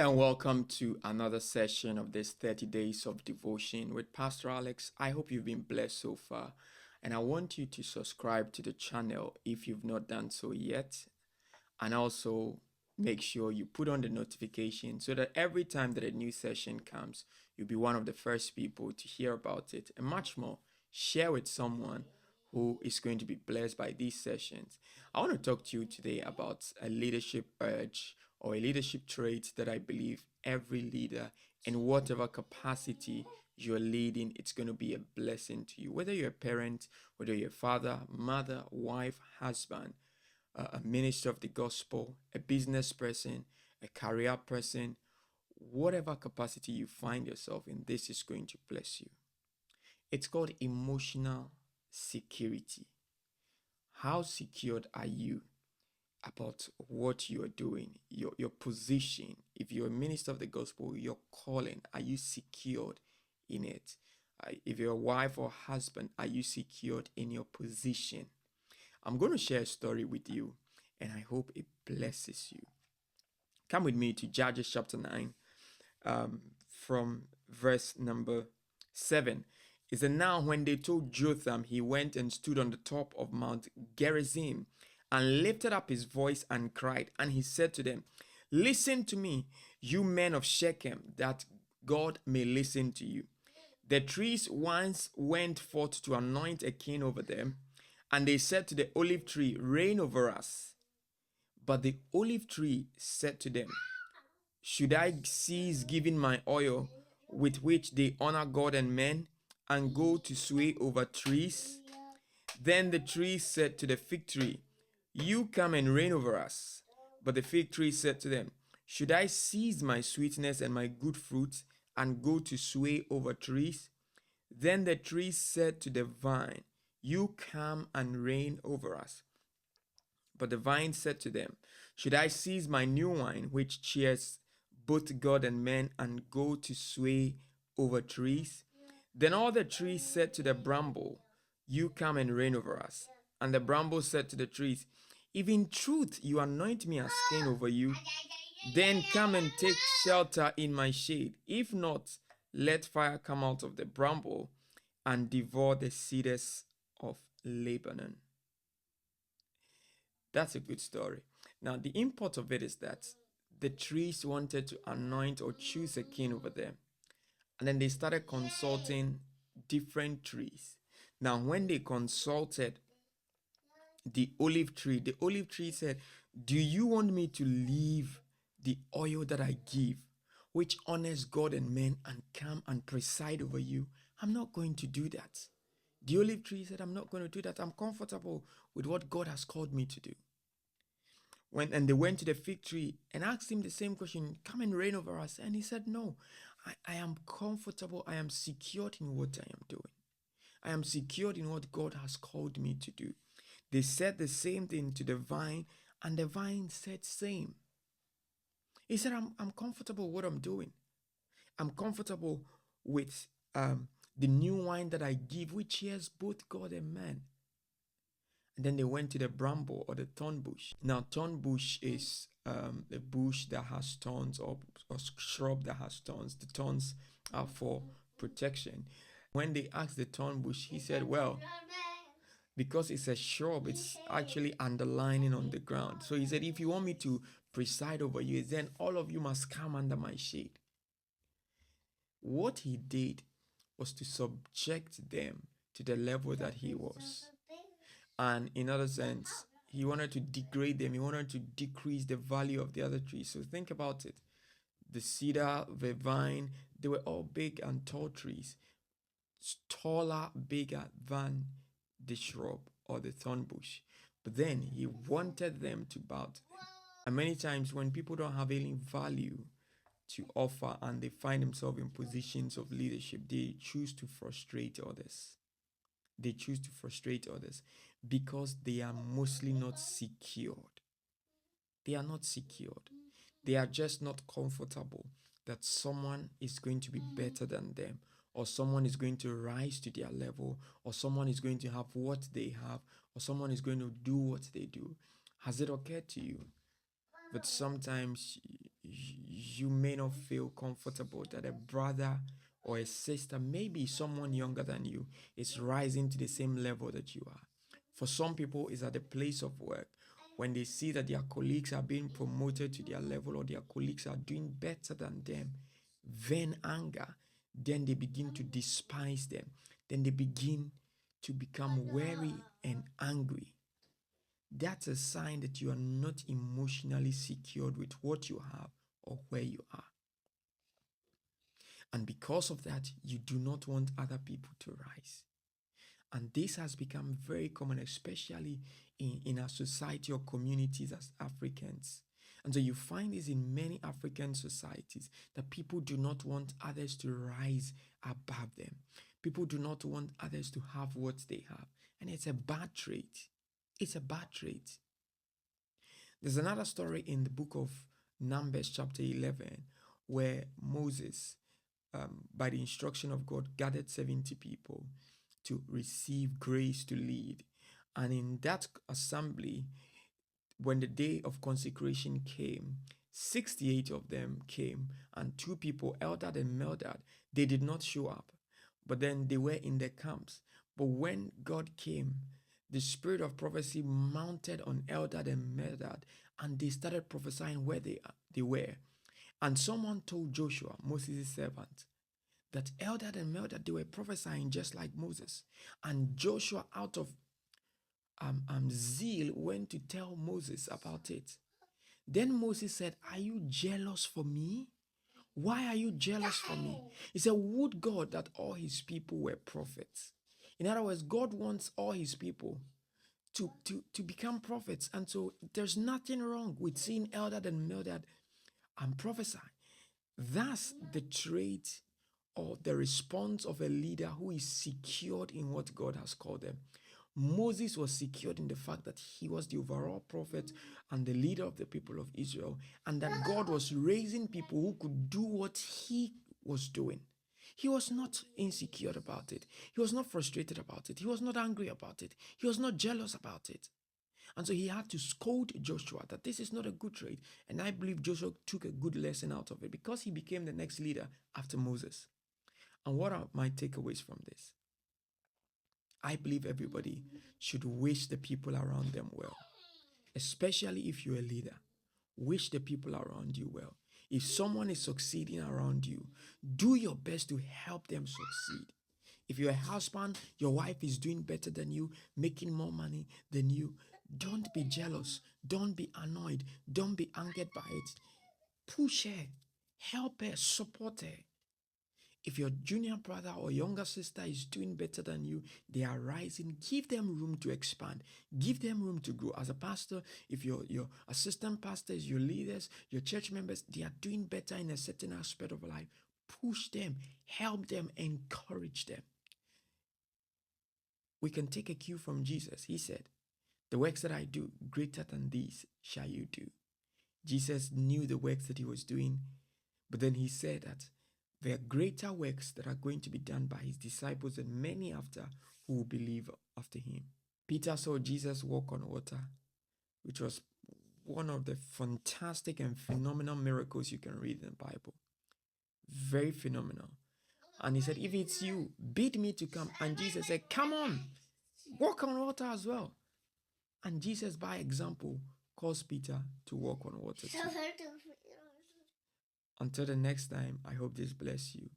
and welcome to another session of this 30 days of devotion with Pastor Alex. I hope you've been blessed so far, and I want you to subscribe to the channel if you've not done so yet, and also make sure you put on the notification so that every time that a new session comes, you'll be one of the first people to hear about it, and much more. Share with someone who is going to be blessed by these sessions. I want to talk to you today about a leadership urge or a leadership trait that I believe every leader, in whatever capacity you're leading, it's going to be a blessing to you. Whether you're a parent, whether you're a father, mother, wife, husband, a minister of the gospel, a business person, a career person, whatever capacity you find yourself in, this is going to bless you. It's called emotional security. How secured are you about what you are doing, your position? If you're a minister of the gospel, your calling, are you secured in it? If you're a wife or husband, are you secured in your position? I'm going to share a story with you, and I hope it blesses you. Come with me to Judges chapter 9, from verse number 7. It said, "Now when they told Jotham, he went and stood on the top of Mount Gerizim and lifted up his voice and cried. And he said to them, 'Listen to me, you men of Shechem, that God may listen to you. The trees once went forth to anoint a king over them, and they said to the olive tree, reign over us. But the olive tree said to them, should I cease giving my oil with which they honor God and men, and go to sway over trees?' Then the tree said to the fig tree, you come and reign over us. But the fig tree said to them, should I cease my sweetness and my good fruits, and go to sway over trees? Then the tree said to the vine, you come and reign over us. But the vine said to them, should I cease my new wine, which cheers both God and men, and go to sway over trees? Then all the trees said to the bramble, you come and reign over us. And the bramble said to the trees, if in truth you anoint me as king over you, then come and take shelter in my shade. If not, let fire come out of the bramble and devour the cedars of Lebanon." That's a good story. Now, the import of it is that the trees wanted to anoint or choose a king over them. And then they started consulting different trees. Now, when they consulted the olive tree said, do you want me to leave the oil that I give, which honors God and men, and come and preside over you? I'm not going to do that. The olive tree said, I'm not going to do that. I'm comfortable with what God has called me to do. And they went to the fig tree and asked him the same question, come and reign over us. And he said, no, I am comfortable. I am secured in what I am doing. I am secured in what God has called me to do. They said the same thing to the vine, and the vine said same. He said, I'm comfortable with what I'm doing. I'm comfortable with the new wine that I give, which cheers both God and man. And then they went to the bramble or the thorn bush. Now, thorn bush is a bush that has thorns, or shrub that has thorns. The thorns are for protection. When they asked the thorn bush, he said, well, because it's a shrub, it's actually underlining on the ground. So he said, if you want me to preside over you, then all of you must come under my shade. What he did was to subject them to the level that he was. And in other sense, he wanted to degrade them. He wanted to decrease the value of the other trees. So think about it. The cedar, the vine, they were all big and tall trees. Taller, bigger than the shrub or the thorn bush. But then he wanted them to bow to him. And many times when people don't have any value to offer and they find themselves in positions of leadership, they choose to frustrate others. They choose to frustrate others because they are mostly not secured. They are not secured. They are just not comfortable that someone is going to be better than them, or someone is going to rise to their level, or someone is going to have what they have, or someone is going to do what they do. Has it occurred to you that sometimes you may not feel comfortable that a brother or a sister, maybe someone younger than you, is rising to the same level that you are. For some people, it's at the place of work when they see that their colleagues are being promoted to their level or their colleagues are doing better than them, then anger, then they begin to despise them, then they begin to become wary and angry. That's a sign that you are not emotionally secured with what you have or where you are. And because of that, you do not want other people to rise. And this has become very common, especially in our society or communities as Africans. And so you find this in many African societies, that people do not want others to rise above them. People do not want others to have what they have. And it's a bad trait. It's a bad trait. There's another story in the book of Numbers chapter 11 where Moses, by the instruction of God, gathered 70 people to receive grace to lead. And in that assembly, when the day of consecration came, 68 of them came, and 2 people, Eldad and Meldad, they did not show up, but then they were in their camps. But when God came, the spirit of prophecy mounted on Eldad and Meldad, and they started prophesying where they were. And someone told Joshua, Moses' servant, that Eldad and Meldad, they were prophesying just like Moses. And Joshua, out of zeal, went to tell Moses about it. Then Moses said, "Are you jealous for me? Why are you jealous for me?" He said, "Would God that all his people were prophets." In other words, God wants all his people to become prophets. And so there's nothing wrong with seeing Eldad and Meldad and prophesy. That's the trait or the response of a leader who is secured in what God has called them. Moses was secured in the fact that he was the overall prophet and the leader of the people of Israel, and that God was raising people who could do what he was doing. He was not insecure about it. He was not frustrated about it. He was not angry about it. He was not jealous about it. And so he had to scold Joshua that this is not a good trait. And I believe Joshua took a good lesson out of it because he became the next leader after Moses. And what are my takeaways from this? I believe everybody should wish the people around them well, especially if you're a leader. Wish the people around you well. If someone is succeeding around you, do your best to help them succeed. If you're a husband, your wife is doing better than you, making more money than you, don't be jealous. Don't be annoyed. Don't be angered by it. Push her, help her, support her. If your junior brother or younger sister is doing better than you, they are rising, give them room to expand. Give them room to grow. As a pastor, if your assistant pastors, your leaders, your church members, they are doing better in a certain aspect of life, push them, help them, encourage them. We can take a cue from Jesus. He said, "The works that I do, greater than these shall you do." Jesus knew the works that he was doing, but then he said that there are greater works that are going to be done by his disciples and many after who will believe after him. Peter saw Jesus walk on water, which was one of the fantastic and phenomenal miracles you can read in the Bible. Very phenomenal. And he said, "If it's you, bid me to come." And Jesus said, "Come on, walk on water as well." And Jesus, by example, caused Peter to walk on water too. Until the next time, I hope this bless you.